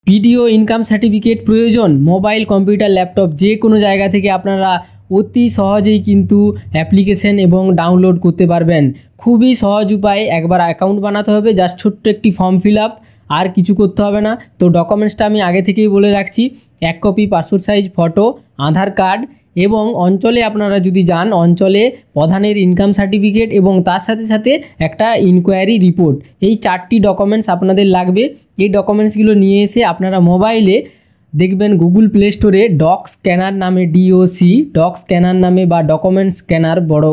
Video income certificate প্রয়োজন mobile computer laptop যে কোনো জায়গা থেকে আপনারা অতি সহজেই কিন্তু অ্যাপ্লিকেশন এবং ডাউনলোড করতে পারবেন। খুবই সহজ উপায়, একবার অ্যাকাউন্ট বানাতে হবে, জাস্ট ছোট্ট একটি ফর্ম ফিল আপ, আর কিছু করতে হবে না। তো ডকুমেন্টসটা আমি আগে থেকেই বলে রাখছি, 1 কপি পাসপোর্ট সাইজ ফটো, আধার কার্ড এবং অঞ্চলে আপনারা যদি যান অঞ্চলে প্রধানের ইনকাম সার্টিফিকেট এবং তার সাথে সাথে একটা ইনকোয়ারি রিপোর্ট, এই 4টি ডকুমেন্টস আপনাদের লাগবে। এই ডকুমেন্টসগুলো নিয়ে এসে আপনারা মোবাইলে দেখবেন গুগল প্লে স্টোরে ডক স্ক্যানার নামে ডক স্ক্যানার নামে বা ডকুমেন্ট স্ক্যানার, বড়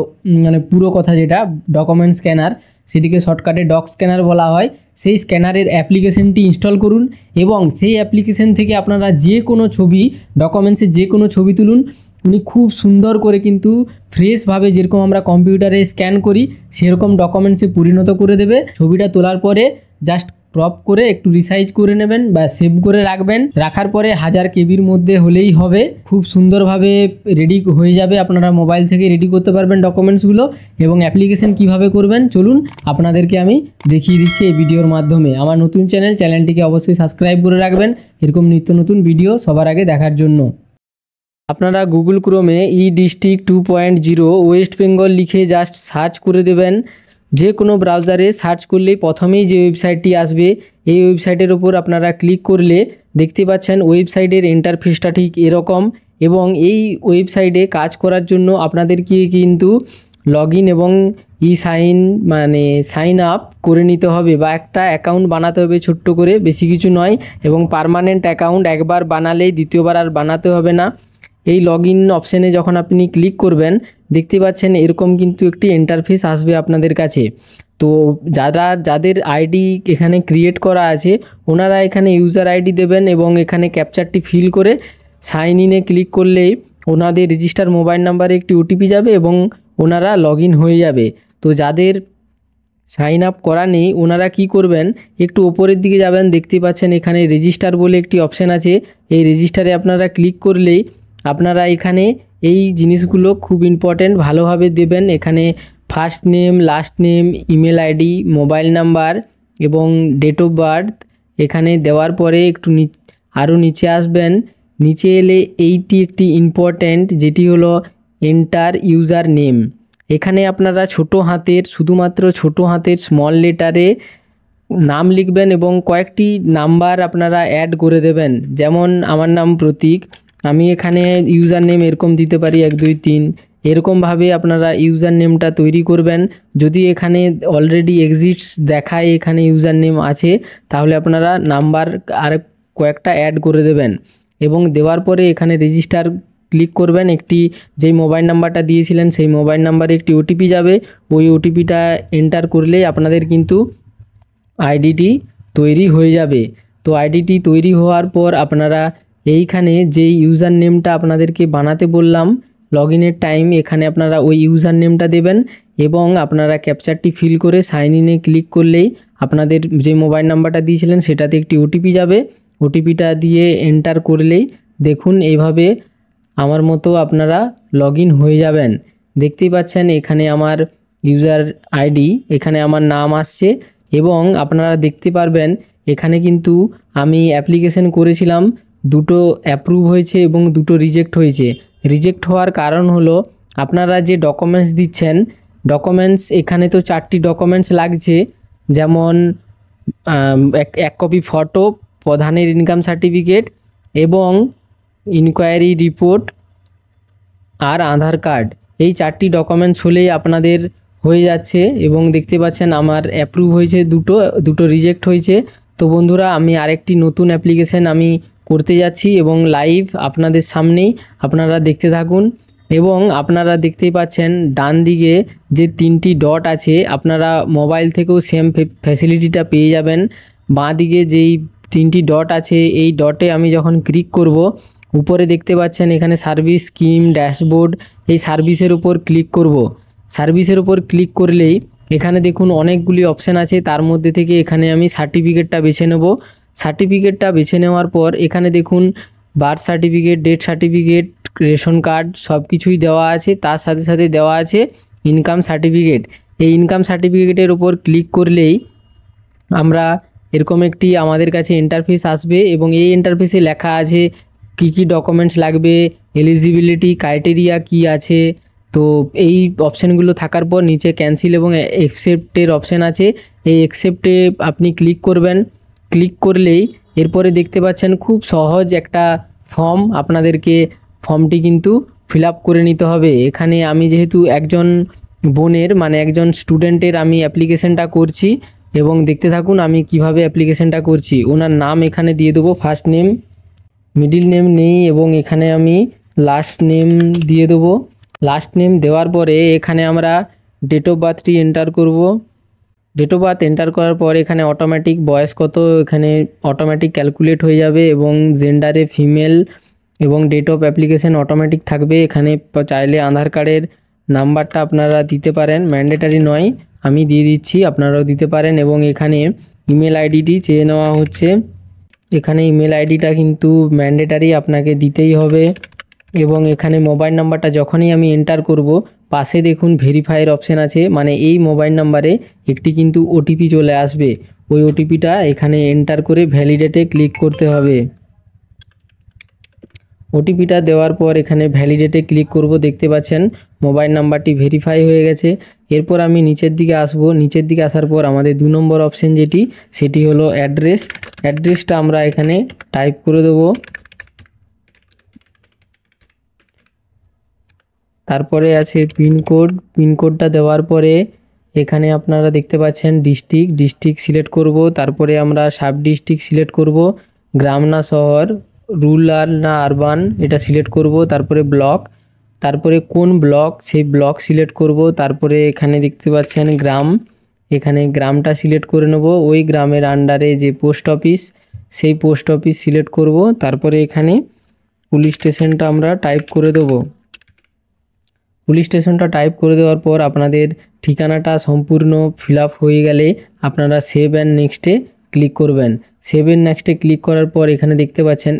মানে পুরো কথা যেটা ডকুমেন্ট স্ক্যানার, সেটিকে শর্টকাটে ডক স্ক্যানার বলা হয়। সেই স্ক্যানারের অ্যাপ্লিকেশনটি ইনস্টল করুন এবং সেই অ্যাপ্লিকেশন থেকে আপনারা যে কোনো ছবি, ডকুমেন্টসের যে কোনো ছবি তুলুন। উনি খুব সুন্দর করে কিন্তু ফ্রেশভাবে যেরকম আমরা কম্পিউটারে স্ক্যান করি সেরকম ডকুমেন্টসে পরিণত করে দেবে। ছবিটা তোলার পরে জাস্ট ক্রপ করে একটু রিসাইজ করে নেবেন বা সেভ করে রাখবেন। রাখার পরে 1000 কেবির মধ্যে হলেই হবে, খুব সুন্দরভাবে রেডি হয়ে যাবে। আপনারা মোবাইল থেকে রেডি করতে পারবেন ডকুমেন্টসগুলো। এবং অ্যাপ্লিকেশন কিভাবে করবেন চলুন আপনাদেরকে আমি দেখিয়ে দিচ্ছি এই ভিডিওর মাধ্যমে। আমার নতুন চ্যানেলটিকে অবশ্যই সাবস্ক্রাইব করে রাখবেন এরকম নিত্য নতুন ভিডিও সবার আগে দেখার জন্য। আপনারা গুগল ক্রোমে ডিস্ট্রিক্ট 2.0 ওয়েস্ট বেঙ্গল লিখে জাস্ট সার্চ করে দেবেন। যে কোনো ব্রাউজারে সার্চ করলেই প্রথমেই যে ওয়েবসাইটটি আসবে এই ওয়েবসাইটের ওপর আপনারা ক্লিক করলে দেখতে পাচ্ছেন ওয়েবসাইটের ইন্টারফেসটা ঠিক এরকম। এবং এই ওয়েবসাইটে কাজ করার জন্য আপনাদেরকে কিন্তু লগইন এবং সাইন আপ করে নিতে হবে বা একটা অ্যাকাউন্ট বানাতে হবে ছোট্ট করে, বেশি কিছু নয়। এবং পার্মানেন্ট অ্যাকাউন্ট একবার বানালেই দ্বিতীয়বার আর বানাতে হবে না। এই লগইন অপশানে যখন আপনি ক্লিক করবেন দেখতে পাচ্ছেন এরকম কিন্তু একটি ইন্টারফেস আসবে আপনাদের কাছে। তো যাদের আইডি এখানে ক্রিয়েট করা আছে ওনারা এখানে ইউজার আইডি দেবেন এবং এখানে ক্যাপচারটি ফিল করে সাইন ইনে ক্লিক করলেই ওনাদের রেজিস্টার মোবাইল নাম্বারে একটি ওটিপি যাবে এবং ওনারা লগইন হয়ে যাবে। তো যাদের সাইন আপ করা নেই ওনারা কি করবেন, একটু ওপরের দিকে যাবেন, দেখতে পাচ্ছেন এখানে রেজিস্টার বলে একটি অপশান আছে। এই রেজিস্টারে আপনারা ক্লিক করলেই আপনারা এখানে এই জিনিসগুলো খুব ইম্পর্ট্যান্ট ভালোভাবে দেবেন। এখানে first name, last name, email ID, mobile number এবং ডেট অফ বার্থ এখানে দেওয়ার পরে একটু আরও নিচে আসবেন। নিচে এলে এইটি একটি ইম্পর্ট্যান্ট, যেটি হলো এন্টার ইউজার নেম। এখানে আপনারা শুধুমাত্র ছোটো হাতের স্মল লেটারে নাম লিখবেন এবং কয়েকটি নাম্বার আপনারা অ্যাড করে দেবেন। যেমন আমার নাম প্রতীক, আমি এখানে ইউজার নেম এরকম দিতে পারি 1 2 3, এরকমভাবে আপনারা ইউজার নেমটা তৈরি করবেন। যদি এখানে অলরেডি এক্সিস্টস দেখায় এখানে ইউজার নেম আছে তাহলে আপনারা নাম্বার আর কয়েকটা অ্যাড করে দেবেন এবং দেওয়ার পরে এখানে রেজিস্টার ক্লিক করবেন। একটি যেই মোবাইল নাম্বারটা দিয়েছিলেন সেই মোবাইল নাম্বারে একটি ওটিপি যাবে, ওই ওটিপিটা এন্টার করলেই আপনাদের কিন্তু আইডিটি তৈরি হয়ে যাবে। তো আইডিটি তৈরি হওয়ার পর আপনারা এইখানে যেই ইউজার নেমটা আপনাদেরকে বানাতে বললাম লগইনের টাইম, এখানে আপনারা ওই ইউজার নেমটা দেবেন এবং আপনারা ক্যাপচারটি ফিল করে সাইন ইনে ক্লিক করলেই আপনাদের যে মোবাইল নাম্বারটা দিয়েছিলেন সেটাতে একটি ওটিপি যাবে। ওটিপিটা দিয়ে এন্টার করলেই দেখুন এইভাবে আমার মতো আপনারা লগইন হয়ে যাবেন। দেখতেই পাচ্ছেন এখানে আমার ইউজার আইডি, এখানে আমার নাম আসছে এবং আপনারা দেখতে পারবেন এখানে কিন্তু আমি অ্যাপ্লিকেশন করেছিলাম, 2টো অ্যাপ্রুভ হয়েছে এবং 2টো রিজেক্ট হয়েছে। রিজেক্ট হওয়ার কারণ হলো আপনারা যে ডকুমেন্টস দিচ্ছেন, ডকুমেন্টস এখানে তো 4টি ডকুমেন্টস লাগছে, যেমন 1 কপি ফটো, প্রধানের ইনকাম সার্টিফিকেট এবং ইনকোয়ারি রিপোর্ট আর আধার কার্ড। এই 4টি ডকুমেন্টস হলেই আপনাদের হয়ে যাচ্ছে এবং দেখতে পাচ্ছেন আমার অ্যাপ্রুভ হয়েছে, 2টো রিজেক্ট হয়েছে। তো বন্ধুরা আমি আরেকটি নতুন অ্যাপ্লিকেশন আমি করতে যাচ্ছি এবং লাইভ আপনাদের সামনেই আপনারা দেখতে থাকুন। এবং আপনারা দেখতেই পাচ্ছেন ডান দিকে যে 3টি ডট আছে আপনারা মোবাইল থেকেও সেম ফ্যাসিলিটিটা পেয়ে যাবেন। বাঁ দিকে যেই 3টি ডট আছে এই ডটে আমি যখন ক্লিক করব উপরে দেখতে পাচ্ছেন এখানে সার্ভিস, স্কিম, ড্যাশবোর্ড, এই সার্ভিসের উপর ক্লিক করব। সার্ভিসের উপর ক্লিক করলেই এখানে দেখুন অনেকগুলি অপশান আছে, তার মধ্যে থেকে এখানে আমি সার্টিফিকেটটা বেছে নেব। সার্টিফিকেটটা বেছে নেওয়ার পর এখানে দেখুন birth certificate, death certificate, ration card সব কিছুই দেওয়া আছে, তার সাথে সাথে দেওয়া আছে ইনকাম সার্টিফিকেট। এই ইনকাম সার্টিফিকেটের উপর ক্লিক করলেই আমরা এরকম একটি আমাদের কাছে ইন্টারফেস আসবে এবং এই ইন্টারফেসে লেখা আছে কি কি ডকুমেন্টস লাগবে, এলিজিবিলিটি ক্রাইটেরিয়া কি আছে। তো এই অপশানগুলো থাকার পর নিচে ক্যান্সেল এবং অ্যাকসেপ্টের অপশান আছে, এই অ্যাকসেপ্টে আপনি ক্লিক করবেন। ক্লিক করলেই এরপরে দেখতে পাচ্ছেন খুব সহজ একটা ফর্ম, আপনাদেরকে ফর্মটি কিন্তু ফিল আপ করে নিতে হবে। এখানে আমি যেহেতু একজন বোনের মানে একজন স্টুডেন্টের আমি অ্যাপ্লিকেশনটা করছি এবং দেখতে থাকুন আমি কিভাবে অ্যাপ্লিকেশনটা করছি। ওনার নাম এখানে দিয়ে দেবো, ফার্স্ট নেম, মিডিল নেম নেই এবং এখানে আমি লাস্ট নেম দিয়ে দেবো। লাস্ট নেম দেওয়ার পরে এখানে আমরা ডেট অফ বার্থটি এন্টার করব। ডেট অফ বার্থ এন্টার করার পর এখানে অটোমেটিক বয়স কত এখানে অটোমেটিক ক্যালকুলেট হয়ে যাবে এবং জেন্ডারে ফিমেল এবং ডেট অফ অ্যাপ্লিকেশন অটোমেটিক থাকবে। এখানে চাইলে আধার কার্ডের নাম্বারটা আপনারা দিতে পারেন, ম্যান্ডেটারি নয়, আমি দিয়ে দিচ্ছি, আপনারাও দিতে পারেন। এবং এখানে ইমেল আইডিটি চেয়ে নেওয়া হচ্ছে, এখানে ইমেল আইডিটা কিন্তু ম্যান্ডেটারি আপনাকে দিতেই হবে। এবং এখানে মোবাইল নাম্বারটা যখনই আমি এন্টার করব পাশে দেখুন ভেরিফাইয়ের অপশান আছে, মানে এই মোবাইল নাম্বারে একটি কিন্তু ওটিপি চলে আসবে, ওই ওটিপিটা এখানে এন্টার করে ভ্যালিডেটে ক্লিক করতে হবে। ওটিপিটা দেওয়ার পর এখানে ভ্যালিডেটে ক্লিক করব, দেখতে পাচ্ছেন মোবাইল নাম্বারটি ভেরিফাই হয়ে গেছে। এরপর আমি নিচের দিকে আসব, নিচের দিকে আসার পর আমাদের 2 নম্বর অপশান যেটি সেটি হলো অ্যাড্রেস। অ্যাড্রেসটা আমরা এখানে টাইপ করে দেবো। তারপরে আছে পিনকোড, পিনকোডটা দেওয়ার পরে এখানে আপনারা দেখতে পাচ্ছেন ডিস্ট্রিক্ট সিলেক্ট করব। তারপরে আমরা সাব ডিস্ট্রিক্ট সিলেক্ট করব, গ্রাম না শহর, রুরাল না আরবান এটা সিলেক্ট করব। তারপরে ব্লক, তারপরে কোন ব্লক সেই ব্লক সিলেক্ট করব। তারপরে এখানে দেখতে পাচ্ছেন গ্রাম, এখানে গ্রামটা সিলেক্ট করে নেব। ওই গ্রামের আন্ডারে যে পোস্ট অফিস সেই পোস্ট অফিস সিলেক্ট করব। তারপরে এখানে পুলিশ স্টেশনটা আমরা টাইপ করে দেবো। পুলিশ স্টেশনটা টাইপ করে দেওয়ার পর আপনাদের ঠিকানাটা সম্পূর্ণ ফিল আপ হয়ে গেলে আপনারা সেভ অ্যান্ড নেক্সটে ক্লিক করবেন। সেভ অ্যান্ড নেক্সটে ক্লিক করার পর এখানে দেখতে পাচ্ছেন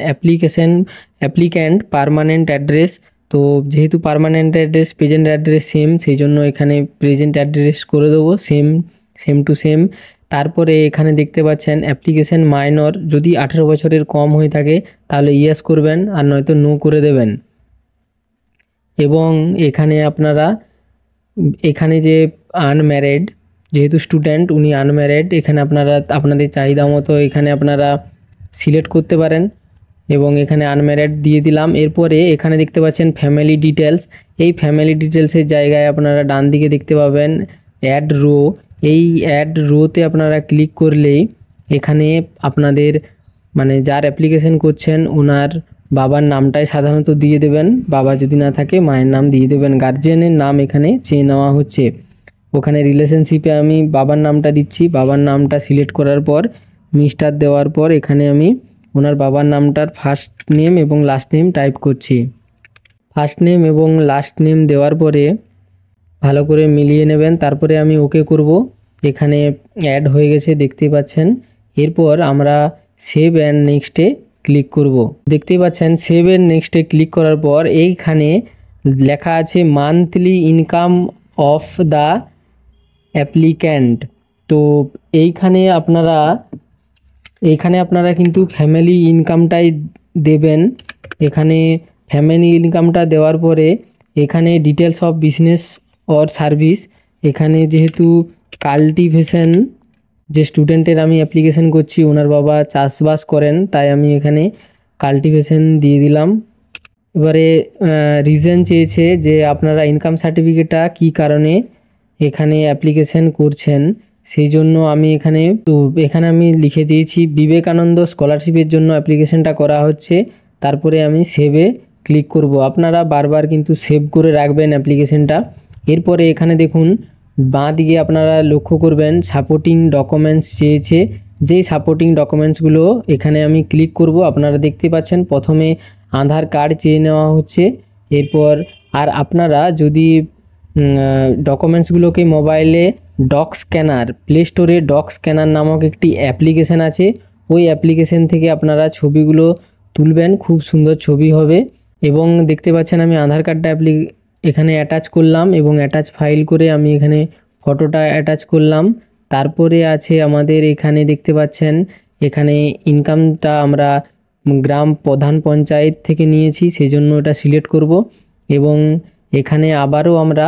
অ্যাপ্লিক্যান্ট পার্মানেন্ট অ্যাড্রেস। তো যেহেতু permanent address present address same, সেই জন্য এখানে প্রেজেন্ট অ্যাড্রেস করে দেবো সেম টু সেম। তারপরে এখানে দেখতে পাচ্ছেন অ্যাপ্লিকেশন মাইনর, যদি 18 বছরের কম হয়ে থাকে তাহলে ইয়েস করবেন আর নয়তো নো করে দেবেন। এবং এখানে আপনারা এখানে যে আনম্যারিড, যেহেতু স্টুডেন্ট উনি আনম্যারিড, এখানে আপনারা আপনাদের চাহিদা মতো এখানে আপনারা সিলেক্ট করতে পারেন এবং এখানে আনম্যারিড দিয়ে দিলাম। এরপরে এখানে দেখতে পাচ্ছেন ফ্যামিলি ডিটেলস, এই ফ্যামিলি ডিটেলসের জায়গায় আপনারা ডান দিকে দেখতে পাবেন অ্যাড রো, এই অ্যাড রোতে আপনারা ক্লিক করলেই এখানে আপনাদের মানে যার অ্যাপ্লিকেশন করছেন ওনার বাবার নামটাই সাধারণত দিয়ে দেবেন, বাবা যদি না থাকে মায়ের নাম দিয়ে দেবেন। গার্জিয়ানের নাম এখানে চেয়ে নেওয়া হচ্ছে, ওখানে রিলেশনশিপে আমি বাবার নামটা দিচ্ছি। বাবার নামটা সিলেক্ট করার পর মিস্টার দেওয়ার পর এখানে আমি ওনার বাবার নামটার ফার্স্ট নেম এবং লাস্ট নেম টাইপ করছি। ফার্স্ট নেম এবং লাস্ট নেম দেওয়ার পরে ভালো করে মিলিয়ে নেবেন, তারপরে আমি ওকে করব। এখানে অ্যাড হয়ে গেছে দেখতেই পাচ্ছেন। এরপর আমরা সেভ অ্যান্ড নেক্সটে ক্লিক করব। দেখতেই পাচ্ছেন সেভ অ্যান্ড নেক্সটে ক্লিক করার পর এইখানে লেখা আছে monthly income of the applicant. তো এইখানে আপনারা কিন্তু ফ্যামিলি ইনকামটাই দেবেন। এখানে ফ্যামিলি ইনকামটা দেওয়ার পরে এখানে details of business or service, এখানে যেহেতু কাল্টিভেশন যে স্টুডেন্টের আমি অ্যাপ্লিকেশন করছি ওনার বাবা চাষবাস করেন, তাই আমি এখানে কাল্টিভেশন দিয়ে দিলাম। এবারে রিজন চেয়েছে যে আপনারা ইনকাম সার্টিফিকেটটা কী কারণে এখানে অ্যাপ্লিকেশন করছেন, সেই জন্য আমি এখানে আমি লিখে দিয়েছি বিবেকানন্দ স্কলারশিপের জন্য অ্যাপ্লিকেশনটা করা হচ্ছে। তারপরে আমি সেভে ক্লিক করব। আপনারা বারবার কিন্তু সেভ করে রাখবেন অ্যাপ্লিকেশনটা। এরপরে এখানে দেখুন বাঁ দিকে আপনারা লক্ষ্য করবেন সাপোর্টিং ডকুমেন্টস চেয়েছে, যেই সাপোর্টিং ডকুমেন্টসগুলো এখানে আমি ক্লিক করব। আপনারা দেখতে পাচ্ছেন প্রথমে আধার কার্ড চেয়ে নেওয়া হচ্ছে। এরপর আর আপনারা যদি ডকুমেন্টসগুলোকে মোবাইলে ডক স্ক্যানার, প্লে স্টোরে ডক স্ক্যানার নামক একটি অ্যাপ্লিকেশান আছে, ওই অ্যাপ্লিকেশান থেকে আপনারা ছবিগুলো তুলবেন, খুব সুন্দর ছবি হবে। এবং দেখতে পাচ্ছেন আমি আধার কার্ডটা এখানে অ্যাটাচ করলাম এবং অ্যাটাচ ফাইল করে আমি এখানে ফটোটা অ্যাটাচ করলাম। তারপরে আছে আমাদের এখানে দেখতে পাচ্ছেন, এখানে ইনকামটা আমরা গ্রাম প্রধান পঞ্চায়েত থেকে নিয়েছি, সেজন্য এটা সিলেক্ট করব। এবং এখানে আবারও আমরা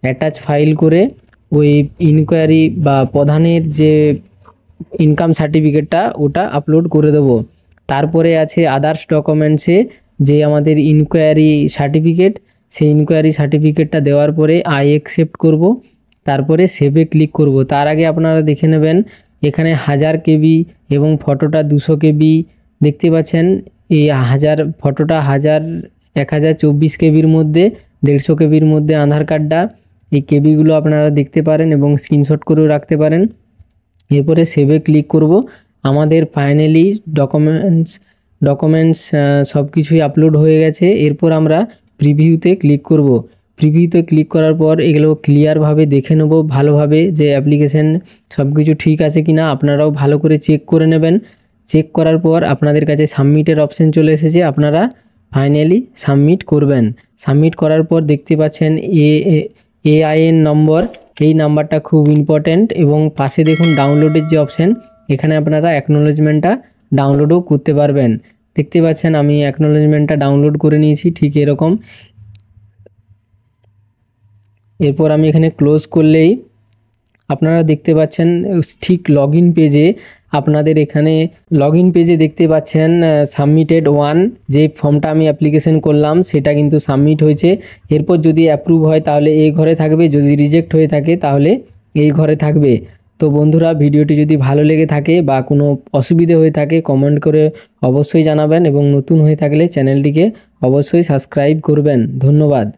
অ্যাটাচ ফাইল করে ওই ইনকোয়ারি বা প্রধানের যে ইনকাম সার্টিফিকেটটা ওটা আপলোড করে দেবো। তারপরে আছে আদার্স ডকুমেন্টসে যে আমাদের ইনকোয়ারি সার্টিফিকেট, সেই ইনকোয়ারি সার্টিফিকেটটা দেওয়ার পরে আই অ্যাকসেপ্ট করব, তারপরে সেভে ক্লিক করব। তার আগে আপনারা দেখে নেবেন এখানে 1000 কেবি এবং ফটোটা 200 কেবি দেখতে পাচ্ছেন। এই ফটোটা 1024 কেবির মধ্যে, 150 কেবির মধ্যে আধার কার্ডটা, এই কেবিগুলো আপনারা দেখতে পারেন এবং স্ক্রিনশট করেও রাখতে পারেন। এরপরে সেভে ক্লিক করব। আমাদের ফাইনালি ডকুমেন্টস সব কিছুই আপলোড হয়ে গেছে। এরপর আমরা প্রিভিউতে ক্লিক করব। প্রিভিউতে ক্লিক করার পর এগুলো ক্লিয়ারভাবে দেখে নেব ভালোভাবে যে অ্যাপ্লিকেশন সব কিছু ঠিক আছে কি না, আপনারাও ভালো করে চেক করে নেবেন। চেক করার পর আপনাদের কাছে সাবমিটের অপশন চলে এসেছে, আপনারা ফাইনালি সাবমিট করবেন। সাবমিট করার পর দেখতে পাচ্ছেন এআইএন নম্বর, এই নাম্বারটা খুব ইম্পর্ট্যান্ট। এবং পাশে দেখুন ডাউনলোডের যে অপশান, এখানে আপনারা অ্যাকনোলেজমেন্টটা ডাউনলোডও করতে পারবেন। দেখতে পাচ্ছেন আমি অ্যাকনোলেজমেন্টটা ডাউনলোড করে নিয়েছি ঠিক এরকম। এরপর আমি এখানে ক্লোজ করলেই আপনারা দেখতে পাচ্ছেন ঠিক লগইন পেজে, আপনাদের এখানে লগইন পেজে দেখতে পাচ্ছেন সাবমিটেড 1, যে ফর্মটা আমি অ্যাপ্লিকেশন করলাম সেটা কিন্তু সাবমিট হয়েছে। এরপর যদি অ্যাপ্রুভ হয় তাহলে এই ঘরে থাকবে, যদি রিজেক্ট হয়ে থাকে তাহলে এই ঘরে থাকবে। তো বন্ধুরা, ভিডিওটি যদি ভালো লেগে থাকে বা কোনো অসুবিধে হয়ে থাকে কমেন্ট করে অবশ্যই জানাবেন, এবং নতুন হয়ে থাকলে চ্যানেলটিকে অবশ্যই সাবস্ক্রাইব করবেন। ধন্যবাদ।